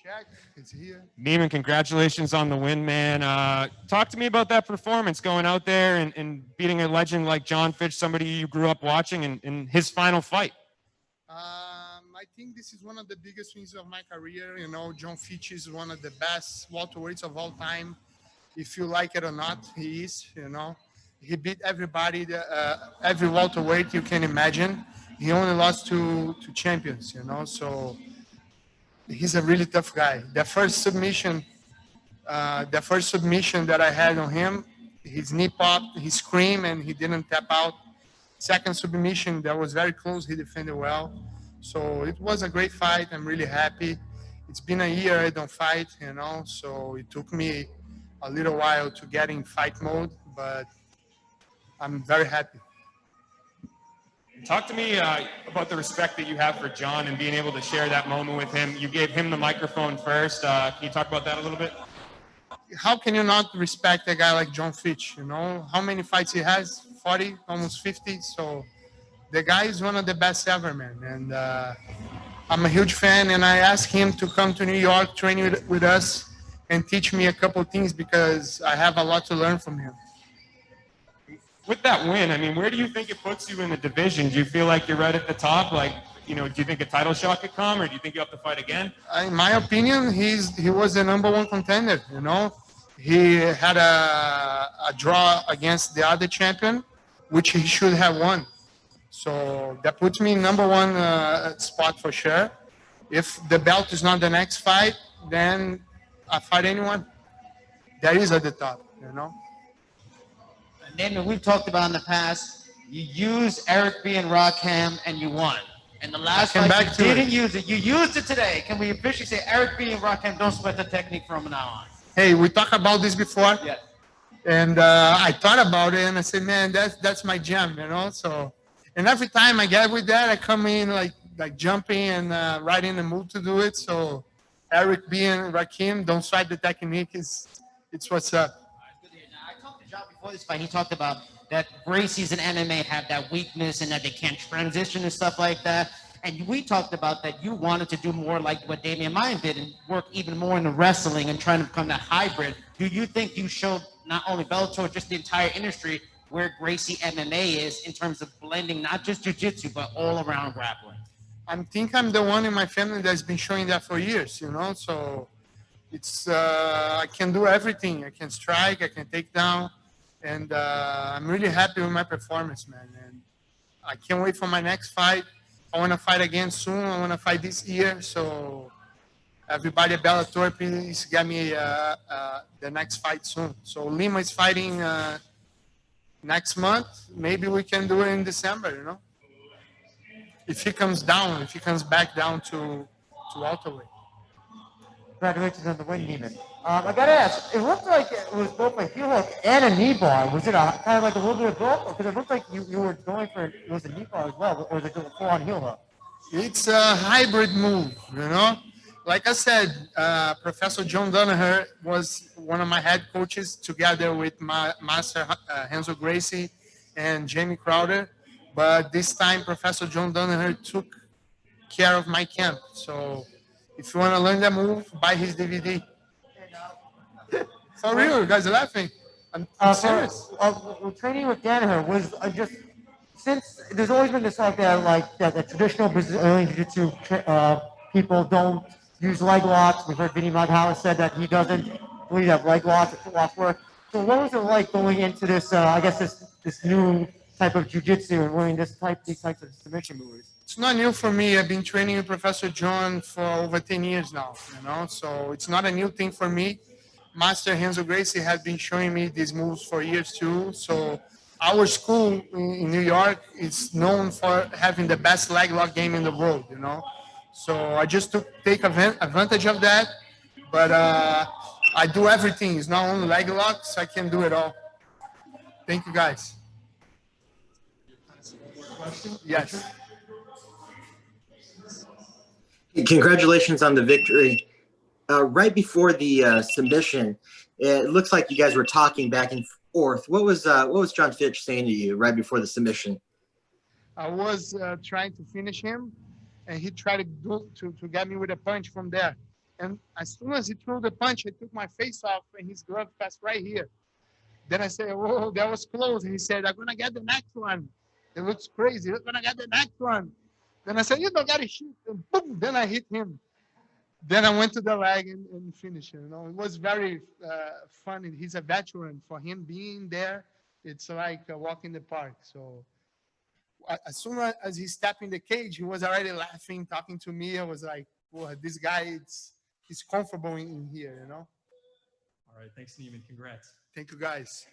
Check. It's here. Neiman, congratulations on the win, man. Talk to me about that performance, going out there and beating a legend like Jon Fitch, somebody you grew up watching, in his final fight. I think this is one of the biggest wins of my career. You know, Jon Fitch is one of the best welterweights of all time. If you like it or not, he is. You know, he beat everybody, every welterweight you can imagine. He only lost to champions. You know, so he's a really tough guy. The first submission that I had on him, his knee popped, he screamed, and he didn't tap out. Second submission, that was very close. He defended well. So it was a great fight. I'm really happy. It's been a year I don't fight, you know, so it took me a little while to get in fight mode, but I'm very happy. Talk to me about the respect that you have for Jon and being able to share that moment with him. You gave him the microphone first. Can you talk about that a little bit? How can you not respect a guy like Jon Fitch? You know, how many fights he has? 40, almost 50. So the guy is one of the best ever, man. And I'm a huge fan, and I asked him to come to New York, train with us, and teach me a couple things because I have a lot to learn from him. With that win, I mean, where do you think it puts you in the division? Do you feel like you're right at the top? Like, you know, do you think a title shot could come, or do you think you have to fight again? In my opinion, he was the number one contender. You know, he had a draw against the other champion, which he should have won. So that puts me in number one spot for sure. If the belt is not the next fight, then I fight anyone. That is at the top, you know. Neiman, we've talked about in the past, you used Eric B. and Rockham and you won. And the last fight you didn't use it. You used it today. Can we officially say Eric B. and Rockham don't sweat the technique from now on? Hey, we talked about this before. Yeah. And I thought about it and I said, man, that's my jam, you know. So, and every time I get with that, I come in like jumping and right in the mood to do it. So Eric B. and Rakim, don't sweat the technique. It's what's up. I talked to Jon before this fight. He talked about that Gracie's and MMA have that weakness and that they can't transition and stuff like that. And we talked about that you wanted to do more like what Damian Maia did and work even more in the wrestling and trying to become that hybrid. Do you think you showed not only Bellator, just the entire industry where Gracie MMA is in terms of blending not just jiu-jitsu, but all around grappling? I think I'm the one in my family that's been showing that for years, you know. So it's I can do everything. I can strike, I can take down, and I'm really happy with my performance, man. And I can't wait for my next fight. I want to fight again soon. I want to fight this year. So everybody at Bellator, please get me the next fight soon. So Lima is fighting next month. Maybe we can do it in December, you know. If he comes back down to welterweight. Congratulations on the win, Neiman. I gotta ask, it looked like it was both a heel hook and a knee bar. Was it kind of like a little bit of both? Because it looked like you were going for, it was a knee bar as well, or was it a full-on heel hook? It's a hybrid move, you know? Like I said, Professor John Danaher was one of my head coaches together with my master Renzo Gracie and Jamie Crowder. But this time, Professor John Danaher took care of my camp. So if you want to learn that move, buy his DVD. For real, you guys are laughing. I'm serious. Training with Danaher was just, since there's always been this like that the traditional Brazilian Jiu-Jitsu people don't use leg locks. We've heard Vinny Magalhães said that he doesn't believe that leg locks work. So what was it like going into this, this new type of jiu-jitsu and learning these types of submission moves? It's not new for me. I've been training with Professor John for over 10 years now, you know, so it's not a new thing for me. Master Renzo Gracie has been showing me these moves for years too. So our school in New York is known for having the best leg lock game in the world, you know. So I just take advantage of that. But I do everything. It's not only leg locks. I can do it all. Thank you, guys. Yes. Congratulations on the victory. Right before the submission, it looks like you guys were talking back and forth. What was Jon Fitch saying to you right before the submission? I was trying to finish him, and he tried to get me with a punch from there. And as soon as he threw the punch, I took my face off, and his glove passed right here. Then I said, "Whoa, that was close." And he said, "I'm gonna get the next one." It looks crazy. I'm gonna get the next one. Then I said, "You don't gotta shoot." And boom, then I hit him. Then I went to the leg and finished it. You know, it was very funny. He's a veteran. For him being there, it's like a walk in the park. So as soon as he stepped in the cage, he was already laughing, talking to me. I was like, "Boy, this guy, he's comfortable in here." You know. All right, thanks, Neiman. Congrats. Thank you, guys.